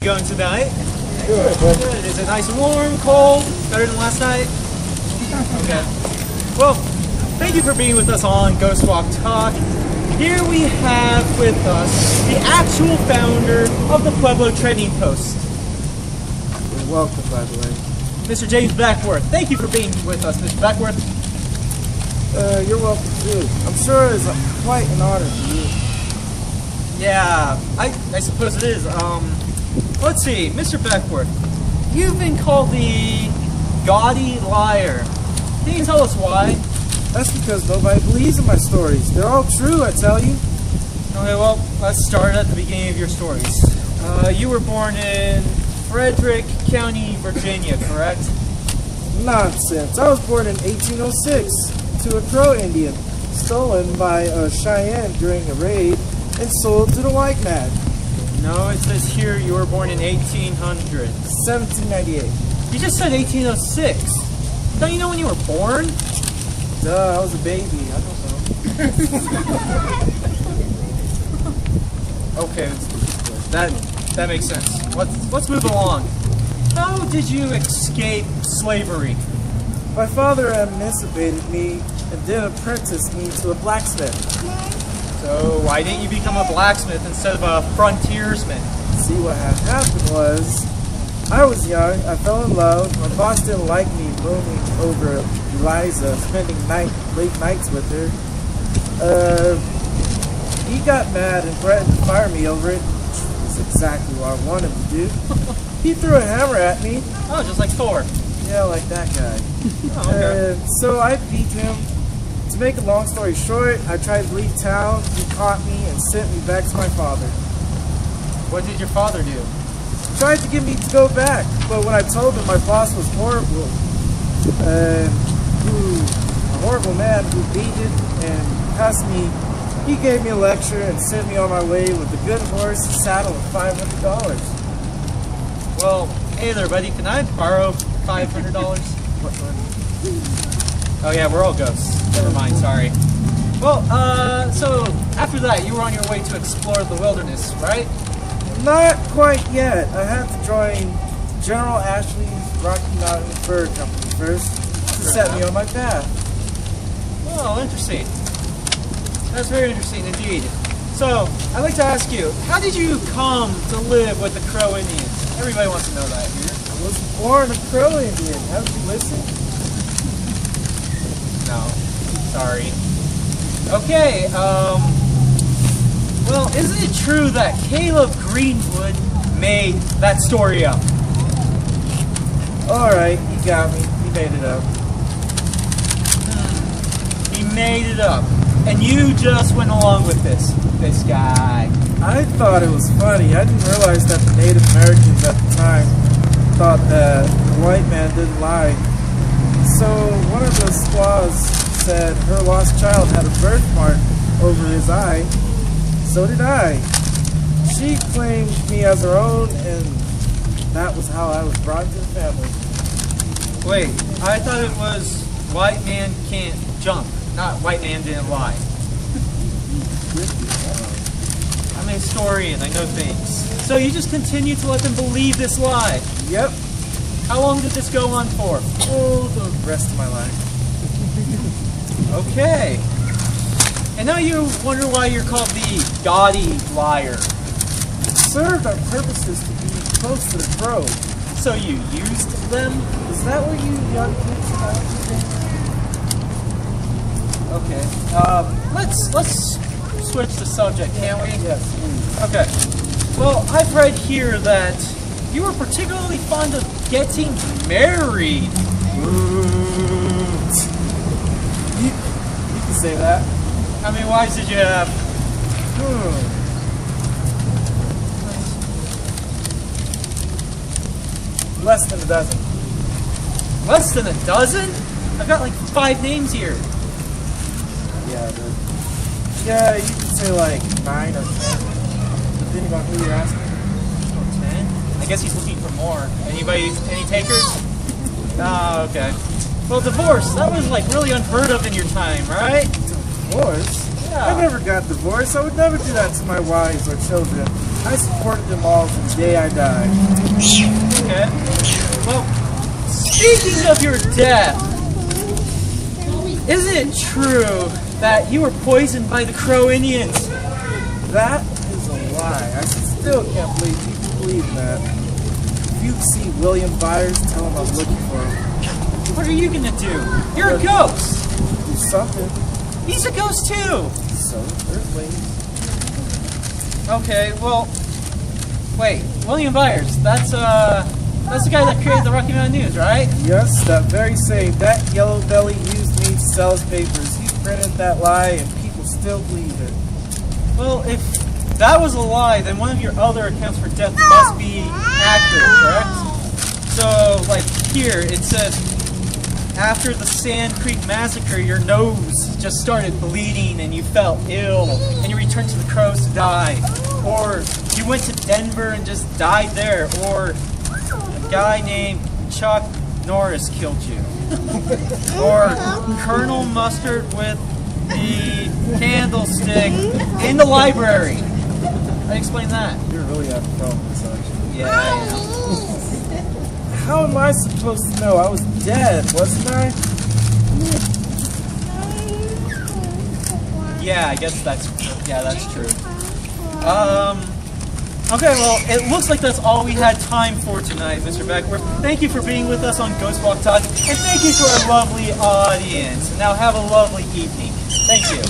Going tonight? Good. Good. Is it nice and warm, cold, better than last night? Okay. Well, thank you for being with us on Ghost Walk Talk. Here we have with us the actual founder of the Pueblo Trading Post. You're welcome, by the way. Mr. James Beckworth. Thank you for being with us, Mr. Beckworth. You're welcome too. I'm sure it's quite an honor for you. Yeah, I suppose it is. Let's see, Mr. Beckworth, you've been called the gaudy liar. Can you tell us why? That's because nobody believes in my stories. They're all true, I tell you. Okay, well, let's start at the beginning of your stories. You were born in Frederick County, Virginia, correct? Nonsense. I was born in 1806 to a Crow Indian, stolen by a Cheyenne during a raid and sold to the white man. No, it says here you were born in 1800. 1798. You just said 1806. Don't you know when you were born? Duh, I was a baby. I don't know. Okay, that makes sense. Let's move along. How did you escape slavery? My father emancipated me and then apprenticed me to a blacksmith. So why didn't you become a blacksmith instead of a frontiersman? See, what had happened was, I was young, I fell in love, my boss didn't like me roaming over Eliza, spending late nights with her. He got mad and threatened to fire me over it, which is exactly what I wanted him to do. He threw a hammer at me. Oh, just like Thor. Yeah, like that guy. Oh, okay. So I beat him. To make a long story short, I tried to leave town, he caught me and sent me back to my father. What did your father do? He tried to get me to go back, but when I told him my boss was horrible, a horrible man who beat it and passed me, he gave me a lecture and sent me on my way with a good horse, saddle, and $500. Well, hey there, buddy. Can I borrow $500? What money? Oh yeah, we're all ghosts. Never mind, sorry. Well, so after that, you were on your way to explore the wilderness, right? Not quite yet. I had to join General Ashley's Rocky Mountain Fur Company first to set me on my path. Oh, interesting. That's very interesting indeed. So, I'd like to ask you, how did you come to live with the Crow Indians? Everybody wants to know that here. I was born a Crow Indian. Haven't you listened? No, sorry. Okay, well, isn't it true that Caleb Greenwood made that story up? Alright, he got me. He made it up. He made it up. And you just went along with this guy. I thought it was funny. I didn't realize that the Native Americans at the time thought that the white man didn't lie. So one of the squaws said her lost child had a birthmark over his eye. So did I. She claimed me as her own, and that was how I was brought into the family. Wait, I thought it was white man can't jump, not white man didn't lie. I'm a historian, I know things. So you just continue to let them believe this lie? Yep. How long did this go on for? Oh, the rest of my life. Okay. And now you wonder why you're called the gaudy liar. It served our purposes to be close to the Crow. So you used them? Is that what you young kids Okay. Let's switch the subject, can't we? Yes. Okay. Well, I've read here that you were particularly fond of getting married. You can say that. How many wives did you have? Less than a dozen. Less than a dozen? I've got like 5 names here. Yeah, you can say like 9 or 10. Depending on who you're asking. 10? I guess he's looking for more. Any takers? Oh, okay. Well, divorce, that was like really unheard of in your time, right? Divorce? Yeah. I never got divorced. I would never do that to my wives or children. I supported them all from the day I died. Okay. Well, speaking of your death, isn't it true that you were poisoned by the Crow Indians? That is a lie. I still can't believe people believe that. If you see William Byers, tell him I'm looking for him. What are you gonna do? You're a ghost. Do something. He's a ghost too. So, there's ways. Okay, well, wait, William Byers, that's the guy that created the Rocky Mountain News, right? Yes, that very same. That yellow belly used me to sell his papers. He printed that lie and people still believe it. Well, if that was a lie, then one of your other accounts for death must be accurate, correct? So, like here, it says, after the Sand Creek Massacre, your nose just started bleeding and you felt ill, and you returned to the Crows to die. Or you went to Denver and just died there. Or a guy named Chuck Norris killed you. Or Colonel Mustard with the candlestick in the library. I explained that. You're really having fun with this, aren't you? Yeah, I am. How am I supposed to know? I was dead, wasn't I? Yeah, I guess that's true. Okay, well, it looks like that's all we had time for tonight, Mr. Beckworth. Thank you for being with us on Ghost Walk Talk, and thank you to our lovely audience. Now have a lovely evening. Thank you.